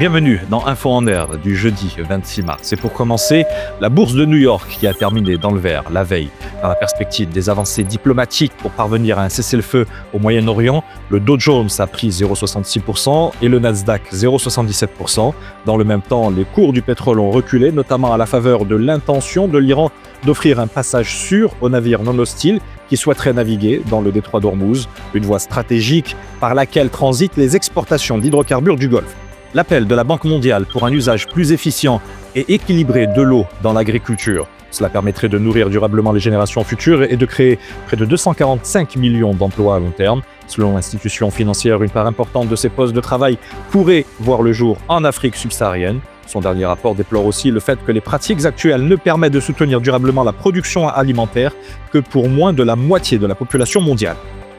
Bienvenue dans Info en Air du jeudi 26 mars. Et pour commencer, la bourse de New York qui a terminé dans le vert la veille. Dans la perspective des avancées diplomatiques pour parvenir à un cessez-le-feu au Moyen-Orient, le Dow Jones a pris 0,66% et le Nasdaq 0,77%. Dans le même temps, les cours du pétrole ont reculé, notamment à la faveur de l'intention de l'Iran d'offrir un passage sûr aux navires non hostiles qui souhaiteraient naviguer dans le détroit d'Ormuz, une voie stratégique par laquelle transitent les exportations d'hydrocarbures du Golfe. L'appel de la Banque mondiale pour un usage plus efficient et équilibré de l'eau dans l'agriculture. Cela permettrait de nourrir durablement les générations futures et de créer près de 245 millions d'emplois à long terme. Selon l'institution financière, une part importante de ces postes de travail pourrait voir le jour en Afrique subsaharienne. Son dernier rapport déplore aussi le fait que les pratiques actuelles ne permettent de soutenir durablement la production alimentaire que pour moins de la moitié de la population mondiale.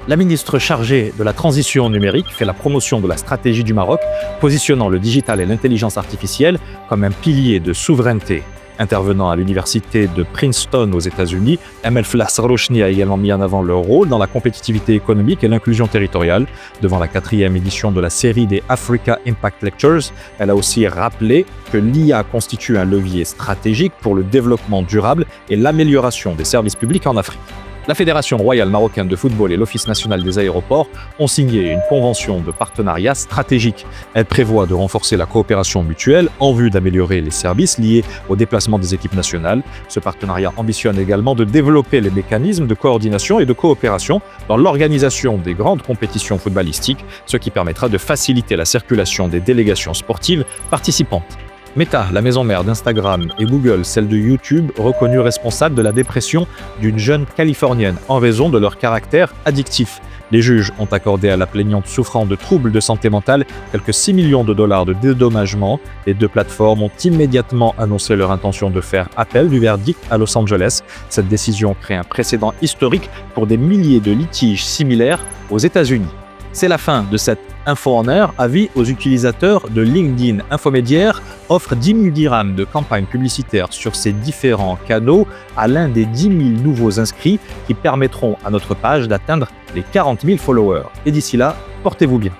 La ministre chargée de la transition numérique fait la promotion de la stratégie du Maroc, positionnant le digital et l'intelligence artificielle comme un pilier de souveraineté. Intervenant à l'université de Princeton aux États-Unis, Emel Flass-Rochni a également mis en avant leur rôle dans la compétitivité économique et l'inclusion territoriale. Devant la 4e édition de la série des Africa Impact Lectures, elle a aussi rappelé que l'IA constitue un levier stratégique pour le développement durable et l'amélioration des services publics en Afrique. La Fédération royale marocaine de football et l'Office national des aéroports ont signé une convention de partenariat stratégique. Elle prévoit de renforcer la coopération mutuelle en vue d'améliorer les services liés au déplacement des équipes nationales. Ce partenariat ambitionne également de développer les mécanismes de coordination et de coopération dans l'organisation des grandes compétitions footballistiques, ce qui permettra de faciliter la circulation des délégations sportives participantes. Meta, la maison mère d'Instagram, et Google, celle de YouTube, reconnus responsables de la dépression d'une jeune Californienne en raison de leur caractère addictif. Les juges ont accordé à la plaignante souffrant de troubles de santé mentale quelques 6 millions de dollars de dédommagement. Les deux plateformes ont immédiatement annoncé leur intention de faire appel du verdict à Los Angeles. Cette décision crée un précédent historique pour des milliers de litiges similaires aux États-Unis. C'est la fin de cette Info en Air. Avis aux utilisateurs de LinkedIn. Infomédiaire offre 10 000 dirhams de campagne publicitaire sur ses différents canaux à l'un des 10 000 nouveaux inscrits qui permettront à notre page d'atteindre les 40 000 followers. Et d'ici là, portez-vous bien.